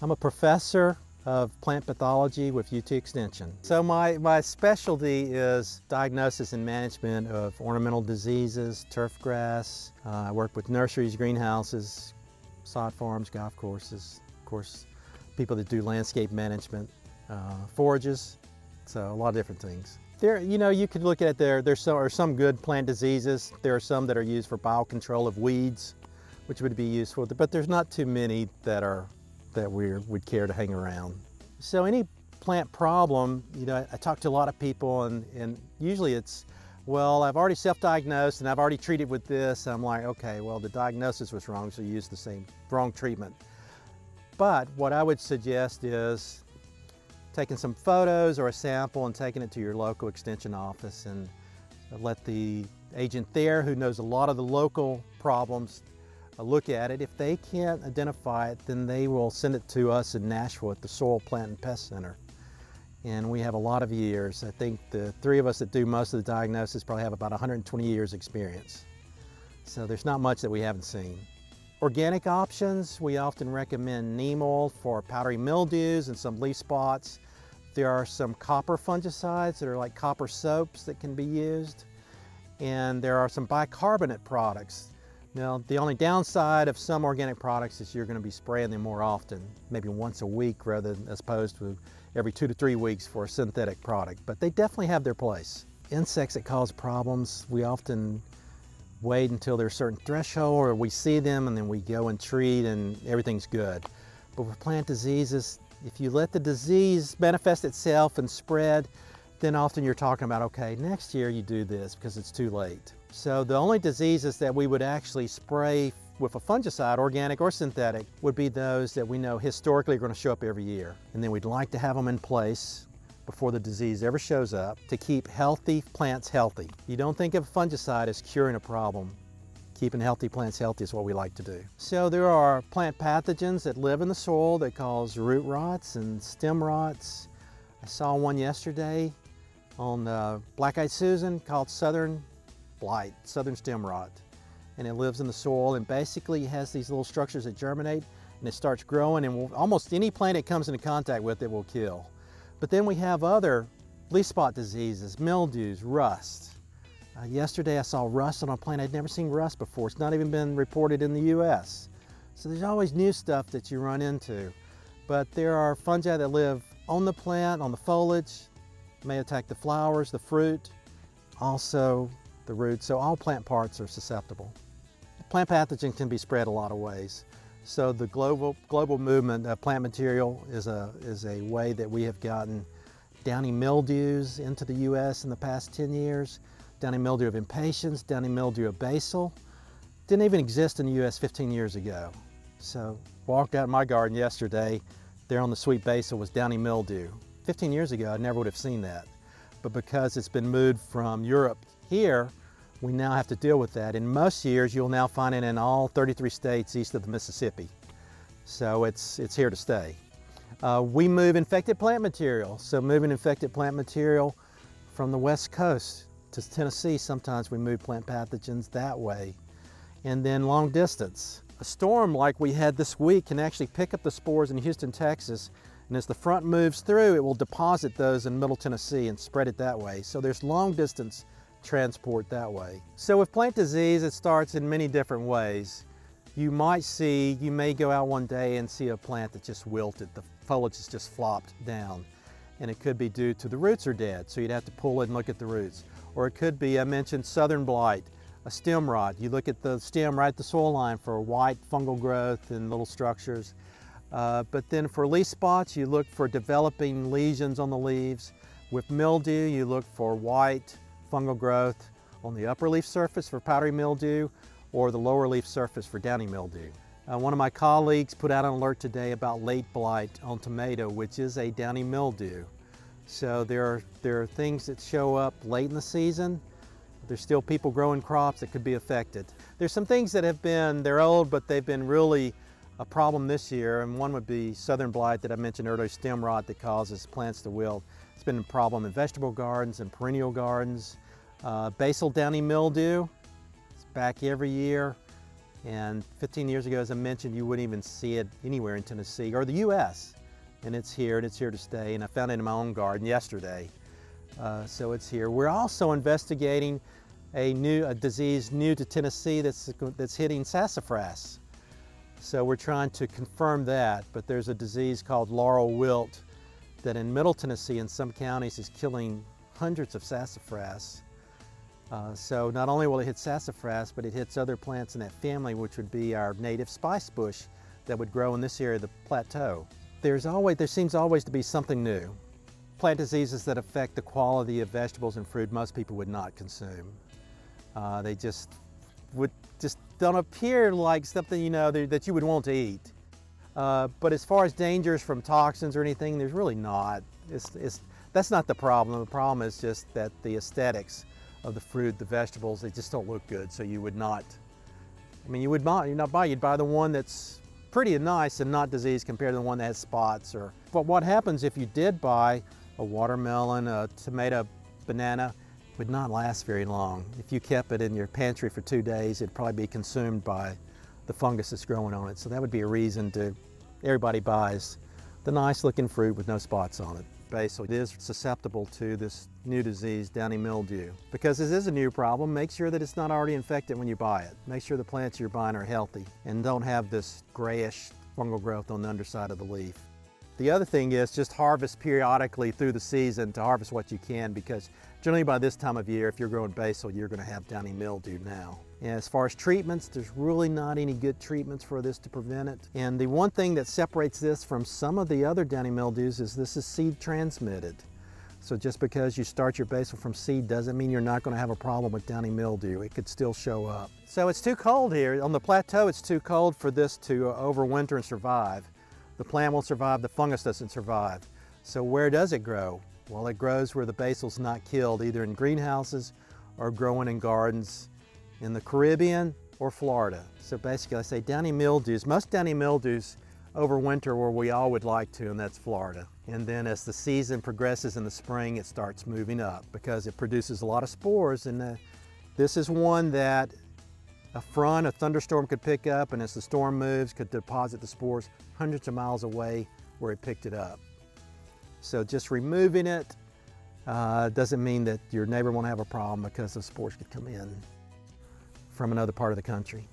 I'm a professor of plant pathology with UT Extension. So my specialty is diagnosis and management of ornamental diseases, turf grass. I work with nurseries, greenhouses, sod farms, golf courses, of course, people that do landscape management, forages, so a lot of different things. You could look at it there are some good plant diseases. There are some that are used for biocontrol of weeds, which would be useful, but there's not too many that we would care to hang around. So any plant problem, I talk to a lot of people and usually it's, well, I've already self-diagnosed and I've already treated with this. I'm like, okay, well, the diagnosis was wrong, so you use the wrong treatment. But what I would suggest is taking some photos or a sample and taking it to your local extension office and let the agent there, who knows a lot of the local problems, look at it. If they can't identify it, then they will send it to us in Nashville at the Soil, Plant, and Pest Center. And we have a lot of years. I think the three of us that do most of the diagnosis probably have about 120 years experience. So there's not much that we haven't seen. Organic options, we often recommend neem oil for powdery mildews and some leaf spots. There are some copper fungicides that are like copper soaps that can be used. And there are some bicarbonate products. Now, the only downside of some organic products is you're going to be spraying them more often, maybe once a week rather than as opposed to every 2 to 3 weeks for a synthetic product, but they definitely have their place. Insects that cause problems, we often wait until there's a certain threshold or we see them and then we go and treat and everything's good. But with plant diseases, if you let the disease manifest itself and spread, then often you're talking about, okay, next year you do this because it's too late. So the only diseases that we would actually spray with a fungicide, organic or synthetic, would be those that we know historically are going to show up every year. And then we'd like to have them in place before the disease ever shows up to keep healthy plants healthy. You don't think of fungicide as curing a problem. Keeping healthy plants healthy is what we like to do. So there are plant pathogens that live in the soil that cause root rots and stem rots. I saw one yesterday on Black-Eyed Susan called Southern Blight, southern stem rot, and it lives in the soil and basically has these little structures that germinate and it starts growing and almost any plant it comes into contact with it will kill. But then we have other leaf spot diseases, mildews, rust. Yesterday I saw rust on a plant. I'd never seen rust before. It's not even been reported in the US. So there's always new stuff that you run into. But there are fungi that live on the plant, on the foliage, may attack the flowers, the fruit, also the roots, so all plant parts are susceptible. Plant pathogen can be spread a lot of ways. So the global movement of plant material is a way that we have gotten downy mildews into the US in the past 10 years. Downy mildew of Impatiens, downy mildew of basil. Didn't even exist in the US 15 years ago. So walked out in my garden yesterday, there on the sweet basil was downy mildew. 15 years ago I never would have seen that. But because it's been moved from Europe here, we now have to deal with that. In most years, you'll now find it in all 33 states east of the Mississippi. So it's here to stay. We move infected plant material. So moving infected plant material from the West Coast to Tennessee, sometimes we move plant pathogens that way. And then long distance. A storm like we had this week can actually pick up the spores in Houston, Texas, and as the front moves through, it will deposit those in Middle Tennessee and spread it that way. So there's long distance transport that way. So with plant disease, it starts in many different ways. You may go out one day and see a plant that just wilted. The foliage is just flopped down. And it could be due to the roots are dead, so you'd have to pull it and look at the roots. Or it could be, I mentioned southern blight, a stem rot. You look at the stem right at the soil line for white fungal growth and little structures. But then for leaf spots, you look for developing lesions on the leaves. With mildew, you look for white fungal growth on the upper leaf surface for powdery mildew or the lower leaf surface for downy mildew. One of my colleagues put out an alert today about late blight on tomato, which is a downy mildew. So there are things that show up late in the season. There's still people growing crops that could be affected. There's some things that they're old, but they've been really a problem this year, and one would be southern blight that I mentioned earlier, stem rot that causes plants to wilt. It's been a problem in vegetable gardens and perennial gardens. Basal downy mildew, it's back every year. And 15 years ago, as I mentioned, you wouldn't even see it anywhere in Tennessee or the U.S. And it's here to stay. And I found it in my own garden yesterday. So it's here. We're also investigating a disease new to Tennessee that's hitting sassafras. So we're trying to confirm that, but there's a disease called Laurel Wilt that in Middle Tennessee in some counties is killing hundreds of sassafras. So not only will it hit sassafras, but it hits other plants in that family, which would be our native spice bush that would grow in this area of the Plateau. There seems always to be something new. Plant diseases that affect the quality of vegetables and fruit most people would not consume. They just don't appear like something, that you would want to eat. But as far as dangers from toxins or anything, there's really not. That's not the problem. The problem is just that the aesthetics of the fruit, the vegetables, they just don't look good. So you would not, you'd buy the one that's pretty and nice and not diseased compared to the one that has spots. But what happens if you did buy a watermelon, a tomato, banana, would not last very long. If you kept it in your pantry for 2 days, it'd probably be consumed by the fungus that's growing on it. So that would be a reason everybody buys the nice looking fruit with no spots on it. Basil is susceptible to this new disease, Downy Mildew. Because this is a new problem, make sure that it's not already infected when you buy it. Make sure the plants you're buying are healthy and don't have this grayish fungal growth on the underside of the leaf. The other thing is just harvest periodically through the season to harvest what you can, because generally by this time of year, if you're growing basil, you're going to have Downy Mildew now. And as far as treatments, there's really not any good treatments for this to prevent it. And the one thing that separates this from some of the other Downy Mildews is this is seed transmitted. So just because you start your basil from seed doesn't mean you're not going to have a problem with Downy Mildew. It could still show up. So it's too cold here. On the plateau, it's too cold for this to overwinter and survive. The plant will survive, the fungus doesn't survive. So where does it grow? Well, it grows where the basil's not killed, either in greenhouses or growing in gardens in the Caribbean or Florida. So basically I say Downy Mildews, most Downy Mildews overwinter where we all would like to, and that's Florida. And then as the season progresses in the spring, it starts moving up because it produces a lot of spores. And this is one that a thunderstorm could pick up, and as the storm moves, could deposit the spores hundreds of miles away where it picked it up. So just removing it doesn't mean that your neighbor won't have a problem, because the spores could come in from another part of the country.